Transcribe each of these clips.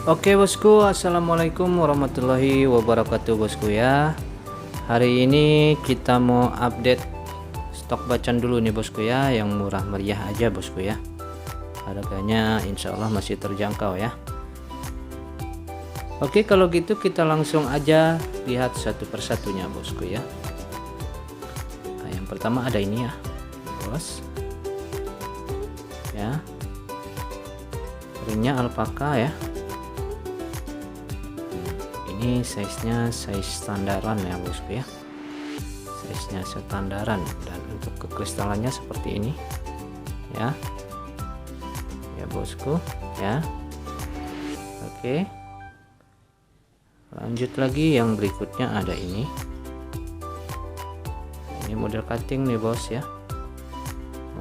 Oke bosku, assalamualaikum warahmatullahi wabarakatuh bosku ya. Hari ini kita mau update stok bacan dulu nih bosku ya, yang murah meriah aja bosku ya. Harganya insya Allah masih terjangkau ya. Oke, kalau gitu kita langsung aja lihat satu persatunya bosku ya. Nah, yang pertama ada ini ya bos ya, ringnya alpaka ya. Ini size-nya size standaran ya bosku ya, size-nya standaran, dan untuk kekristalannya seperti ini ya bosku ya. Oke, lanjut lagi yang berikutnya ada ini model cutting nih bos ya,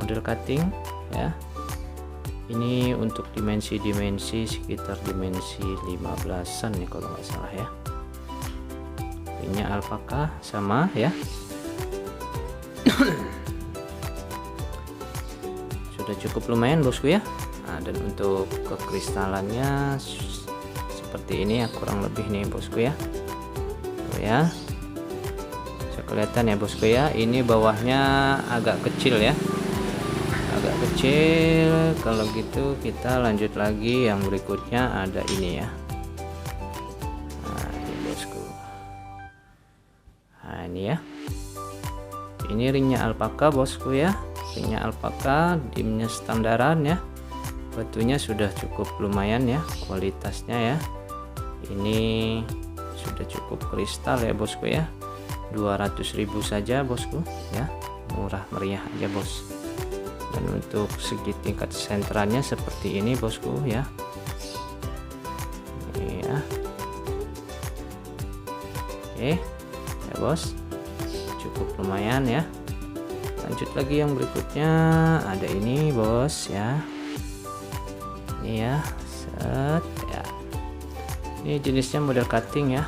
model cutting ya. Ini untuk dimensi sekitar dimensi 15-an nih kalau nggak salah ya. Ini alpaka sama ya. Sudah cukup lumayan bosku ya. Nah, dan untuk kekristalannya seperti ini ya, kurang lebih nih bosku ya. Tuh ya, bisa kelihatan ya bosku ya. Ini bawahnya agak kecil ya, agak kecil. Kalau gitu kita lanjut lagi yang berikutnya ada ini ya. Nah ini bosku, nah ini ya, ini ringnya alpaka bosku ya, ringnya alpaka, dimnya standaran ya, batunya sudah cukup lumayan ya kualitasnya ya. Ini sudah cukup kristal ya bosku ya, 200.000 saja bosku ya, murah meriah aja bos. Dan untuk segi tingkat sentranya seperti ini bosku ya. Ini ya. Oke ya bos, cukup lumayan ya. Lanjut lagi yang berikutnya ada ini bos ya. Ini ya, set ya. Ini jenisnya model cutting ya,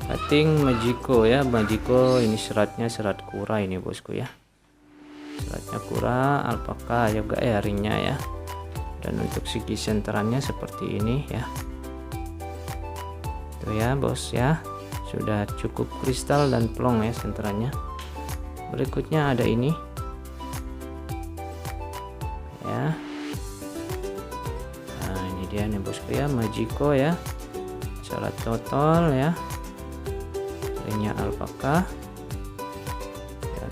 cutting Majiko ya. Majiko ini seratnya serat kura ini bosku ya, seratnya kura, alpaka juga ya ringnya ya. Dan untuk segi senterannya seperti ini ya. Tuh ya bos ya, sudah cukup kristal dan plong ya senterannya. Berikutnya ada ini ya. Nah ini dia nih bosku ya, Majiko ya, serat total ya, ringnya alpaka.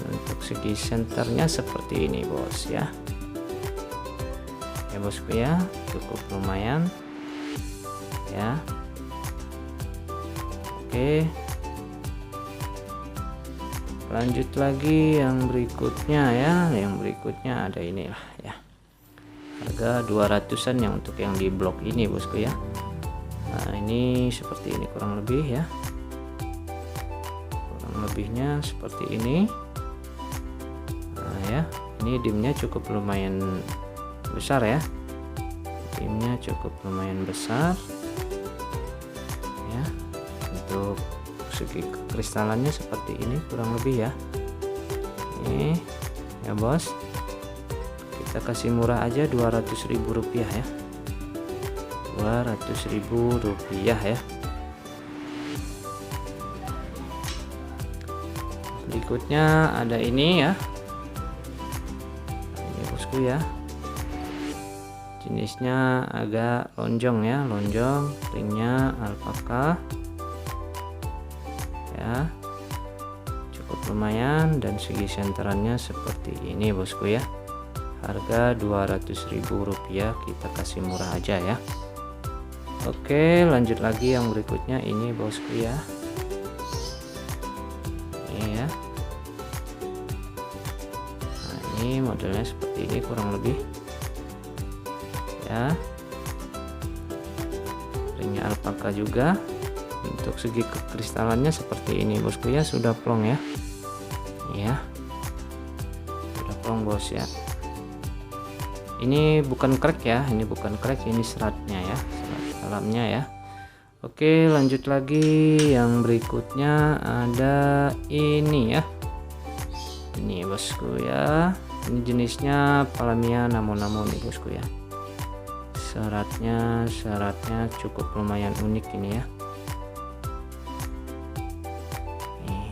Untuk segi senternya seperti ini bos ya, ya bosku ya, cukup lumayan ya. Oke, lanjut lagi yang berikutnya ya. Yang berikutnya ada inilah ya, harga 200-an yang untuk yang di blok ini bosku ya. Nah ini seperti ini kurang lebih ya, kurang lebihnya seperti ini ya. Ini dimnya cukup lumayan besar ya, dimnya cukup lumayan besar ya. Untuk segi kristalannya seperti ini kurang lebih ya. Ini ya bos, kita kasih murah aja 200.000 rupiah ya, 200.000 rupiah ya. Berikutnya ada ini ya, ya, jenisnya agak lonjong ya, lonjong, ringnya alpaka ya, cukup lumayan. Dan segi senterannya seperti ini bosku ya, harga 200.000 rupiah, kita kasih murah aja ya. Oke, lanjut lagi yang berikutnya ini bosku ya. Ini ya, ini modelnya seperti ini kurang lebih ya, ringnya alpaka juga. Untuk segi kekristalannya seperti ini bosku ya, sudah plong ya, ya sudah plong bos ya. Ini bukan crack ya, ini bukan crack, ini seratnya ya, serat dalamnya ya. Oke, lanjut lagi yang berikutnya ada ini ya, ini bosku ya. Ini jenisnya Palamia namo-namo nih bosku ya, seratnya cukup lumayan unik ini ya. Nih,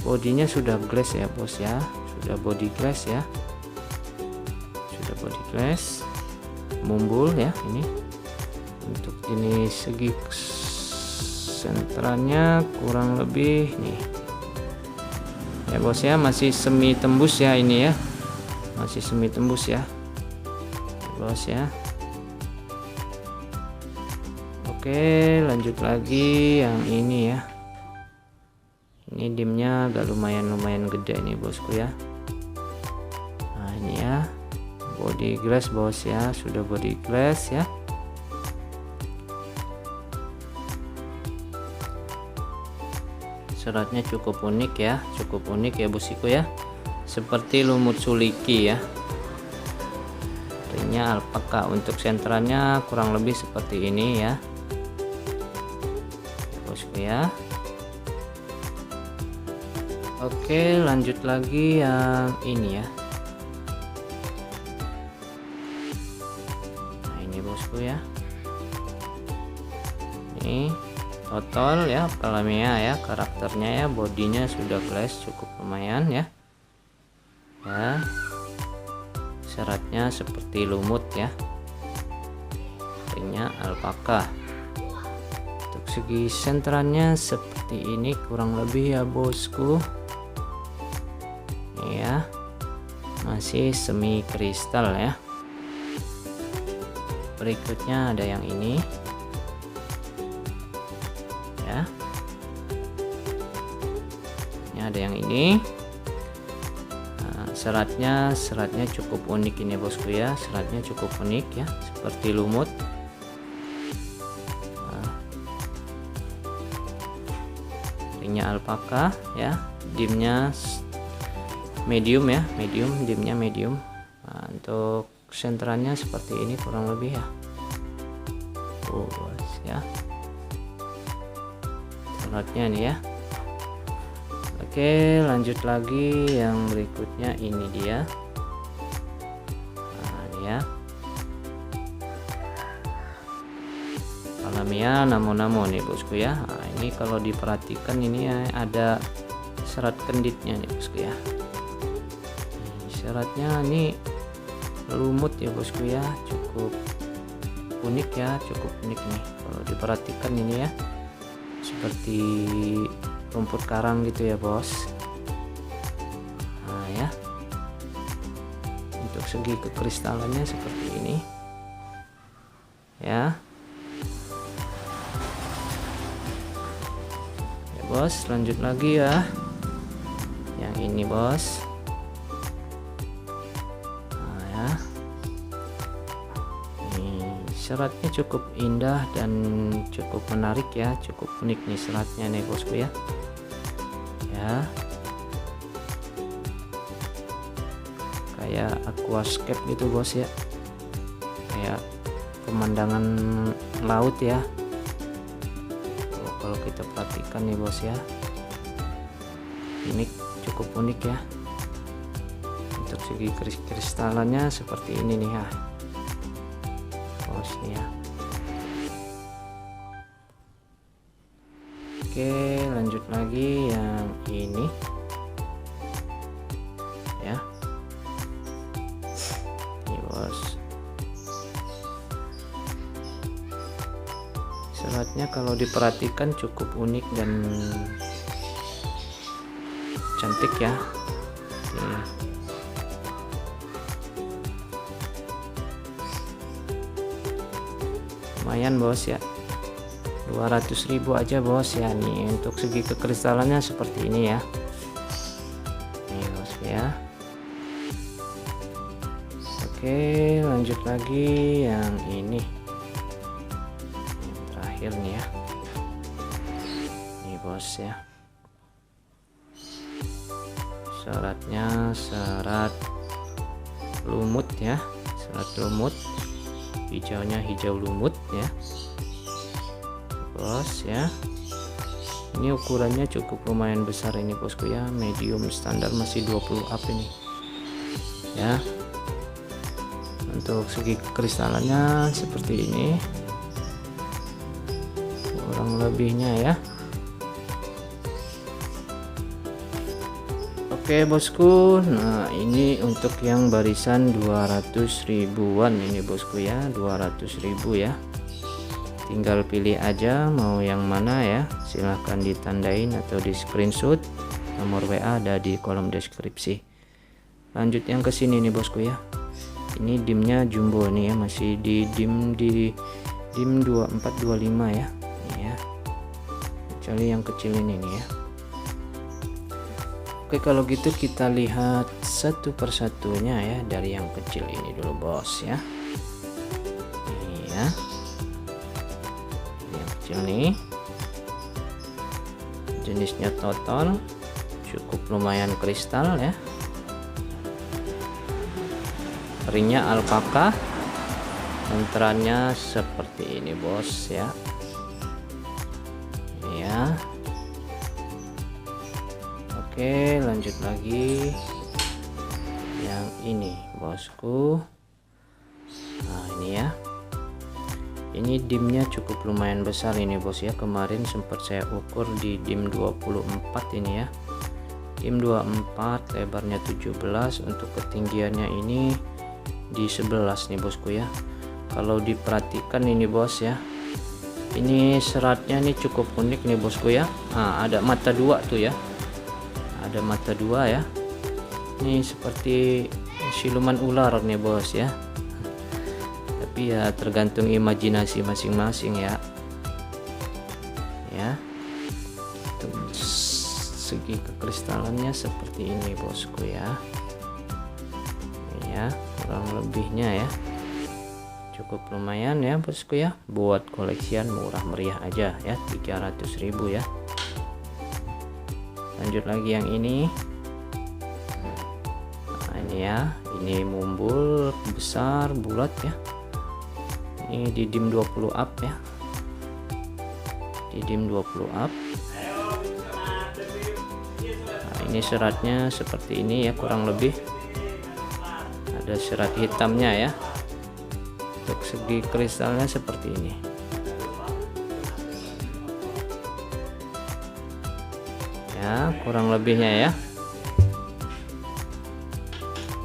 bodinya sudah glass ya bos ya, sudah body glass ya, sudah body glass, mumbul ya. Ini untuk jenis segi senterannya kurang lebih nih ya bos ya, masih semi tembus ya ini ya, masih semi tembus ya bos ya. Oke, lanjut lagi yang ini ya. Ini dimnya agak lumayan gede nih bosku ya. Nah ini ya, body glass bos ya, sudah body glass ya. Seratnya cukup unik ya, bosku ya, seperti lumut suliki ya. Ringnya alpaka. Untuk senterannya kurang lebih seperti ini ya bosku ya. Oke, lanjut lagi yang ini ya. Nah ini bosku ya, ini total ya Palamea ya, karakternya ya, bodinya sudah glass cukup lumayan ya. Ya, seratnya seperti lumut ya, ringnya alpaka. Untuk segi senterannya seperti ini kurang lebih ya bosku. Ini ya, masih semi kristal ya. Berikutnya ada yang ini ya, ini ada yang ini. Nah, seratnya cukup unik ini bosku ya, seratnya cukup unik ya, seperti lumut. Nah, ringnya alpaka ya, dimnya medium ya, dimnya medium. Nah, untuk senterannya seperti ini kurang lebih ya bos ya, seratnya nih ya. Oke, lanjut lagi yang berikutnya ini dia. Nah ini ya, Palamea namo nih bosku ya. Nah, ini kalau diperhatikan ini ya, ada serat kenditnya nih bosku ya. Seratnya ini lumut ya bosku ya, cukup unik ya, cukup unik nih kalau diperhatikan ini ya, seperti rumput karang gitu ya bos. Nah ya, untuk segi kekristalannya seperti ini ya. Ya bos, lanjut lagi ya yang ini bos. Seratnya cukup indah dan cukup menarik ya, cukup unik nih seratnya nih bosku ya. Ya, kayak aquascape gitu bos ya, kayak pemandangan laut ya. Kalau kita perhatikan nih bos ya, ini cukup unik ya. Untuk segi kristalannya seperti ini nih ya bos ya. Oke, lanjut lagi yang ini ya. Ini bos, seratnya kalau diperhatikan cukup unik dan cantik ya. Ini lumayan bos ya, 200.000 aja bos ya. Nih untuk segi kekristalannya seperti ini ya. Nih bos ya. Oke, lanjut lagi yang ini, yang terakhir nih ya. Nih bos ya, seratnya serat lumut ya, serat lumut, hijaunya hijau lumut ya bos ya. Ini ukurannya cukup lumayan besar ini bosku ya, medium standar masih 20 up ini ya. Untuk segi kristalannya seperti ini kurang lebihnya ya. Oke bosku, nah ini untuk yang barisan 200 ribuan ini bosku ya, 200 ribu ya. Tinggal pilih aja mau yang mana ya, silahkan ditandain atau di screenshot. Nomor WA ada di kolom deskripsi. Lanjut yang ke sini nih bosku ya. Ini dimnya jumbo nih ya, masih di dim 2425 ya. Ini ya. Kecuali yang kecil ini nih ya. Oke, kalau gitu kita lihat satu persatunya ya, dari yang kecil ini dulu bos ya. Ini ya, yang kecil nih, jenisnya total, cukup lumayan kristal ya. Ringnya alpaka, lenterannya seperti ini bos ya. Ini ya. Oke, lanjut lagi yang ini bosku. Nah ini ya, ini dimnya cukup lumayan besar ini bos ya. Kemarin sempat saya ukur di dim 24 ini ya, dim 24, lebarnya 17, untuk ketinggiannya ini di 11 nih bosku ya. Kalau diperhatikan ini bos ya, ini seratnya nih cukup unik nih bosku ya. Nah, ada mata dua tuh ya, ada mata dua ya. Ini seperti siluman ular nih bos ya, tapi ya tergantung imajinasi masing-masing ya. Ya, untuk segi kekristalannya seperti ini bosku ya. Ini ya, kurang lebihnya ya, cukup lumayan ya bosku ya, buat koleksian murah meriah aja ya, 300 ribu ya. Lanjut lagi yang ini. Nah, ini ya, ini mumbul besar bulat ya. Ini di dim 20 up ya, di dim 20 up. Nah, ini seratnya seperti ini ya, kurang lebih ada serat hitamnya ya. Untuk segi kristalnya seperti ini. Ya, kurang lebihnya ya.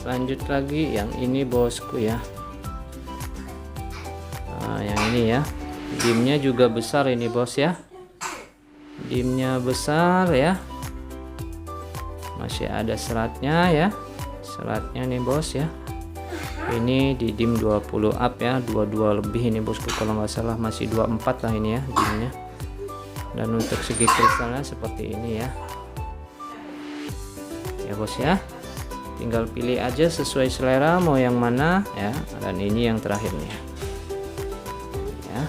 Lanjut lagi yang ini bosku ya. Nah, yang ini ya, dimnya juga besar ini bos ya, dimnya besar ya, masih ada seratnya ya, seratnya nih bos ya. Ini di dim 20 up ya, 22 lebih ini bosku, kalau nggak salah masih 24 lah ini ya dimnya. Dan untuk segi kristalnya seperti ini ya, ya bos ya. Tinggal pilih aja sesuai selera mau yang mana ya. Dan ini yang terakhir nih ya,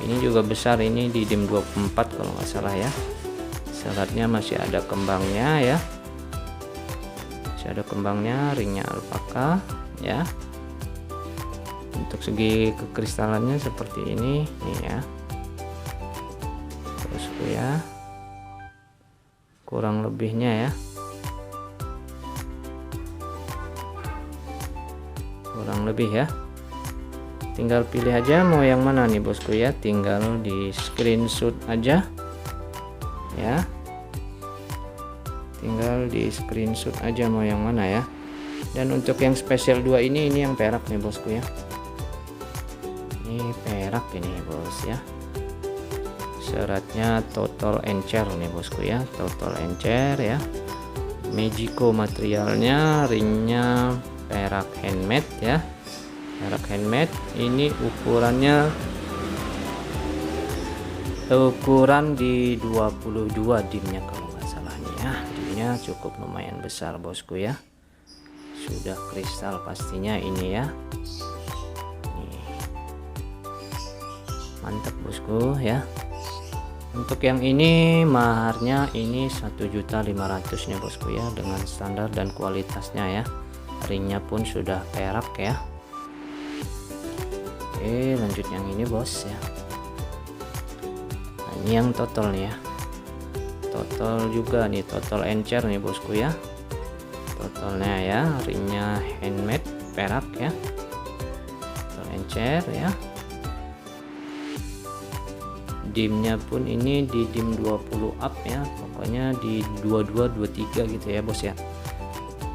ini juga besar, ini di dim 24 kalau nggak salah ya. Seratnya masih ada kembangnya ya, masih ada kembangnya, ringnya alpaka ya. Untuk segi kekristalannya seperti ini nih ya bosku ya, kurang lebihnya ya, kurang lebih ya. Tinggal pilih aja mau yang mana nih bosku ya, tinggal di screenshot aja ya, tinggal di screenshot aja mau yang mana ya. Dan untuk yang spesial 2 ini yang perak nih bosku ya, ini perak ini bos ya. Seratnya total encer nih bosku ya, total encer ya. Magico materialnya, ringnya perak handmade ya, perak handmade. Ini ukurannya ukuran di 22 dimnya kalau nggak salah nih ya. Dimnya cukup lumayan besar bosku ya, sudah kristal pastinya ini ya. Nih, mantap bosku ya. Untuk yang ini maharnya ini 1.500.000 nih bosku ya, dengan standar dan kualitasnya ya. Ringnya pun sudah perak ya. Oke, lanjut yang ini bos ya. Nah, ini yang total nih ya, total juga nih, total encer nih bosku ya. Totalnya ya, ringnya handmade perak ya. encer ya. Dimnya pun ini di dim 20 up ya, pokoknya di 22 23 gitu ya bos ya.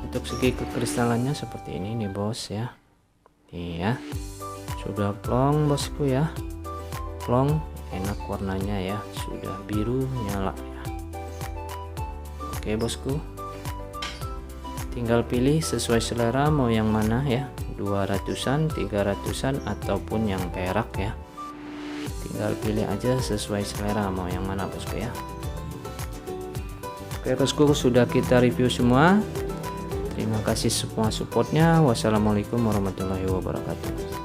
Untuk segi kekristalannya seperti ini nih bos ya. Iya, sudah plong bosku ya, plong, enak warnanya ya, sudah biru nyala ya. Oke bosku, tinggal pilih sesuai selera mau yang mana ya, 200-an, 300-an ataupun yang perak ya. Tinggal pilih aja sesuai selera mau yang mana bosku ya. Oke bosku, sudah kita review semua. Terima kasih semua supportnya. Wassalamualaikum warahmatullahi wabarakatuh.